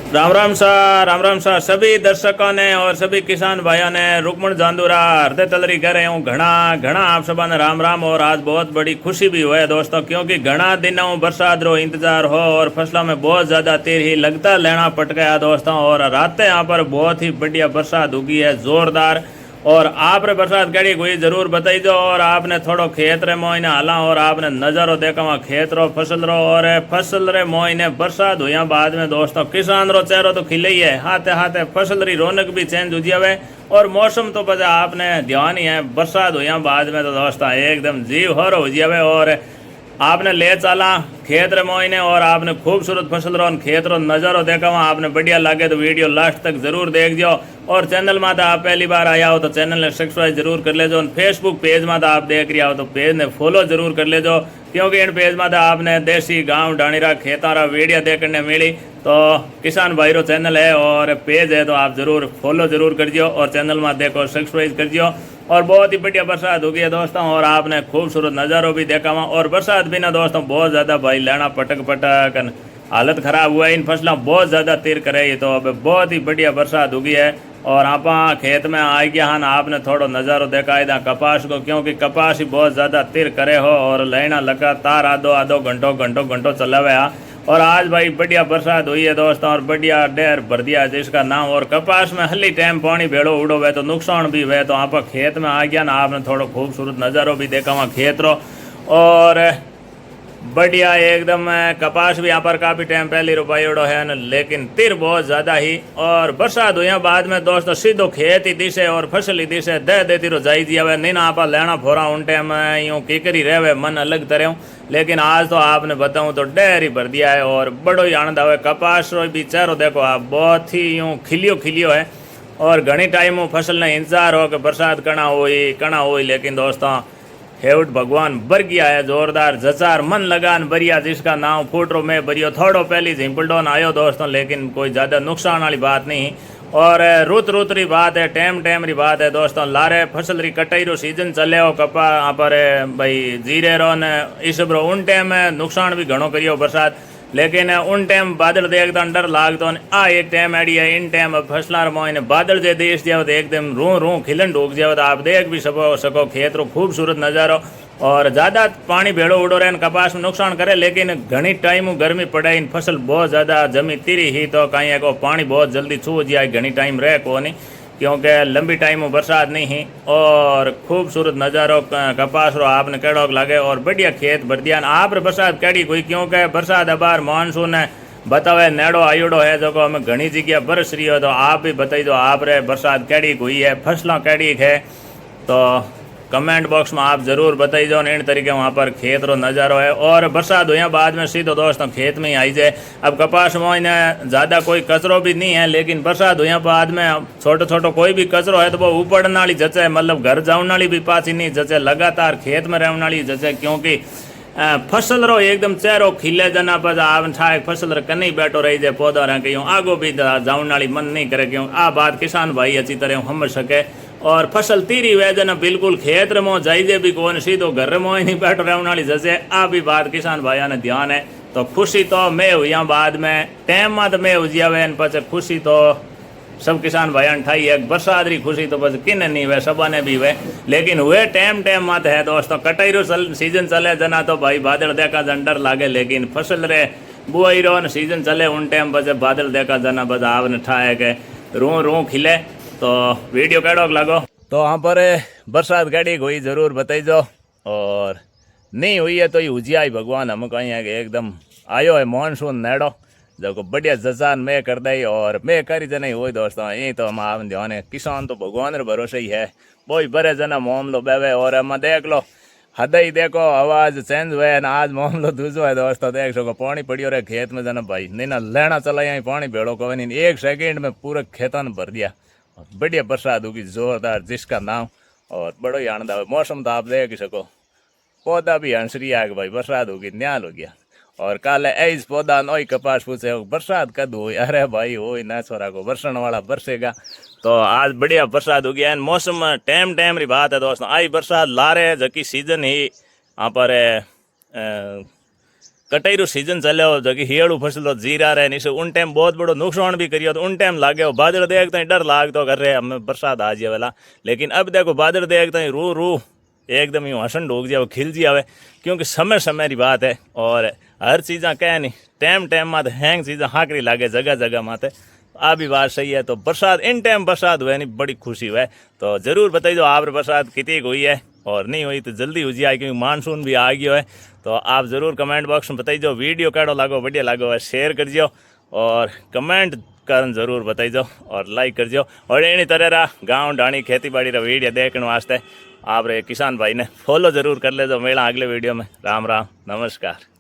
राम राम सा सभी दर्शकों ने और सभी किसान भाइयों ने रुक्मण जांदूरा हृदय तलरी कह रहे हूँ घना घना आप सबा ने राम राम। और आज बहुत बड़ी खुशी भी हुई है दोस्तों, क्योंकि घना दिनों बरसात रो इंतजार हो और फसलों में बहुत ज़्यादा तेर ही लगता लेना पट गया दोस्तों। और रातें यहाँ पर बहुत ही बढ़िया बरसात उगी है, ज़ोरदार। और आपने बरसात कड़ी कोई जरूर बताई दो। और आपने थोड़ो खेत रे मोइने हाला और आपने नजारो देखा वहाँ खेत रो फसल रो। और फसल रे मोइने बरसात हुई बाद में दोस्तों किसान रो चेहरो तो खिले ही है, हाथे हाथे फसल री रौनक भी चेंज हो जावे। और मौसम तो बजा आपने ध्यान ही है, बरसात हुई बाद में तो दोस्तों एकदम जीव हर हो जावे। और आपने ले चला खेत रे मोइने और आपने खूबसूरत फसल रो खेत रो नजारो देखा वहाँ आपने बढ़िया लगे तो वीडियो लास्ट तक जरूर देख जो। और चैनल में तो आप पहली बार आया हो तो चैनल ने सब्सक्राइब जरूर कर ले जो। फेसबुक पेज में तो आप देख रहा हो तो पेज ने फॉलो जरूर कर ले जो, क्योंकि इन पेज में तो आपने देसी गांव डाणीरा खेतारा वीडियो देखने मिली। तो किसान भाई रो चैनल है और पेज है तो आप जरूर फॉलो जरूर कर दियो और चैनल में देखो सब्सक्राइब कर दियो। और बहुत ही बढ़िया बरसात हो गई है दोस्तों और आपने खूबसूरत नज़ारों भी देखा वहाँ। और बरसात भी ना दोस्तों बहुत ज़्यादा भाई लेना पटक पटक हालत ख़राब हुआ है, इन फसलों बहुत ज़्यादा तीर करे। तो अब बहुत ही बढ़िया बरसात हो गई है और आप खेत में आ गया हन। आपने थोड़ा नज़ारो देखा इधर कपास को, क्योंकि कपास ही बहुत ज़्यादा तीर करे हो और लेना लगातार आधो आधो घंटों चलावे। और आज भाई बढ़िया बरसात हुई है दोस्तों और बढ़िया डेर भर दिया जिसका नाम। और कपास में हल्ली टाइम पानी भेड़ो उड़ो हुए तो नुकसान भी हुए। तो आप खेत में आ गया ना, आपने थोड़ा खूबसूरत नज़ारो भी देखा वहाँ खेत रो। और बढ़िया एकदम कपास भी यहाँ पर काफ़ी टाइम पहले रुपाई उड़ो है न, लेकिन तिर बहुत ज़्यादा ही। और बरसात हुई बाद में दोस्तों सीधो खेत ही दिशे और फसल ही दिशे दे देती रो जाई जी। नहीं ना आप लेना फोरा उन टाइम यूँ कीकरी रहे मन अलग तरह। लेकिन आज तो आपने बताऊँ तो डेर ही भर दिया है और बड़ो ही आनंद आवे। कपास रो भी चेहरो देखो आप बहुत ही यूँ खिलियो है। और घनी टाइम फसल ने इंतजार हो कि बरसात कणा हुई, लेकिन दोस्तों हेवट भगवान बर गया है जोरदार जचार मन लगान बरिया जिसका नाम फूटरो में बरियो। थोड़ो पहली झिम्पलडोन आयो दोस्तों, लेकिन कोई ज़्यादा नुकसान वाली बात नहीं। और रुत री बात है, टाइम री बात है दोस्तों। लारे फसल री कटाई रो सीजन चले हो कपा यहाँ पर भाई जीरे रो ने इस सब रो उन टाइम नुकसान भी घणो करियो बरसात। लेकिन उन टाइम बादल देखता डर लागतो आ एक टाइम एडी है इन टाइम फसलार मोइने बादल जे देश जाओ तो एकदम रू खिलन ढूक जाओ तो आप देख भी सको खेत रो खूबसूरत नज़ारो। और ज़्यादा पानी भेड़ो उड़ो रहे कपास में नुकसान करे, लेकिन घनी टाइम गर्मी पड़े इन फसल बहुत ज़्यादा जमी तिरी ही तो कहीं को पानी बहुत जल्दी छू जाए घनी टाइम रहे को नहीं, क्योंकि लंबी टाइम बरसात नहीं ही। और खूबसूरत नज़ारो कपास रो आपने केड़ो लगे और बढ़िया खेत भर दिया। आप बरसात केड़ी कोई, क्योंकि बरसात अबार मानसून है बतावे नेड़ो आयोड़ो है जो हमें घनी जगह बरस रही हो। तो आप भी बताई दो आप रे बरसात केड़ी हुई है, फसलों केड़ी है। तो कमेंट बॉक्स में आप जरूर बताई जाओ इन तरीके वहाँ पर खेत रो नज़ारो है। और बरसात हुई बाद में सीधो दोस्तों खेत में ही आई जाए। अब कपास में ज़्यादा कोई कचरो भी नहीं है, लेकिन बरसात हुई बाद में छोटो कोई भी कचरो है तो वो उपड़ने वाली जचे, मतलब घर जाने वाली भी पाची नहीं जचे, लगातार खेत में रहने वाली जचे। क्योंकि फसल रो एकदम चेहरो खिले जना पर आप फसल रे कहीं बैठो रही जाए पौधा रह क्यों आगो भी जाने वाली मन नहीं करे। क्यों आ बात किसान भाई अच्छी तरह समझ सके। और फसल तीरी वैजन बिल्कुल खेत रमो जाइजे भी कौन सीधो घर रमो ही नहीं बैठो रहने वाली जैसे आ भी बात किसान भाइयों ने ध्यान है। तो खुशी तो मैं हुई बाद में टाइम में तो मैं उजियावे पचे खुशी तो सब किसान भाइयों ने ठाई है। बरसात री खुशी तो बस किन नहीं हुए सबा ने भी हुए, लेकिन हुए टाइम मत है दोस्तों। कटाई रो सीजन चले जना तो भाई बादल देखा जन डर लागे, लेकिन फसल रे बुआई रो सीजन चले उन टाइम बस बादल देखा जना बस आपने ठाए के रू खिले। तो वीडियो कैडो लगो तो वहाँ पर बरसात कैडी हुई जरूर बताई जो। और नहीं हुई है तो ये उजिया भगवान हम कहीं है कि एकदम आयो है मानसून नेड़ो जो बढ़िया जजान मैं कर दई और मैं करी जन हुई दोस्तों। यही तो हम आप ध्यान है, किसान तो भगवान रे भरोसे ही है, वही बड़े जना मामलो बेवे। और हम देख लो हद ही देखो आवाज चेंज हुए ना, आज मामलो दूसरो है दोस्तों। देख सको पानी पड़ियो रहे खेत में जना भाई नहीं ना लेना चला यहाँ पानी भेड़ो को नहीं, एक सेकेंड में पूरे खेतों ने भर दिया। बढ़िया बरसात होगी जोरदार जिसका नाम। और बड़ो ही आनंद आवे। मौसम तो आप देख सको पौधा भी हंसरी आ भाई बरसात होगी न्याल हो गया। और काले ऐस पौधा नई कपास पूछे बरसात कद हो, अरे भाई हो ना छोरा को बरसन वाला बरसेगा। तो आज बढ़िया बरसात हो गया। मौसम टाइम री बात है दोस्तों, आई बरसात ला रहे जबकि सीजन ही यहाँ पर कटाई रो सीजन चलो जो कि हियड़ू फसलो जीरा रहे नीचे उन टाइम बहुत बड़ो नुकसान भी करियो तो उन टाइम लागे बादल देख तो डर लाग तो कर रहे हमें बरसात आ जाए वाला। लेकिन अब देखो बादल देख तो रू रू एकदम यूँ हसन ढूक जाए खिल जाए, क्योंकि समय समय की बात है। और हर चीज़ा कह नहीं टाइम टाइम में हैंग चीज़ा हाकरी लागे जगह जगह माते, आ भी बात सही है। तो बरसात इन टाइम बरसात हुए नहीं बड़ी खुशी हुए। तो ज़रूर बताइए आप बरसात कितनी हुई है और नहीं हुई तो जल्दी हो जाए, क्योंकि मानसून भी आ गया है। तो आप ज़रूर कमेंट बॉक्स में बताइए वीडियो कैडो लागो बढ़िया लागो है शेयर कर और कमेंट करन जरूर बताइए और लाइक कर और इन तरह गाँव ढाणी खेती बाड़ी रा वीडियो देखने वास्ते आप रे किसान भाई ने फॉलो जरूर कर ले। मेला अगले वीडियो में। राम राम नमस्कार।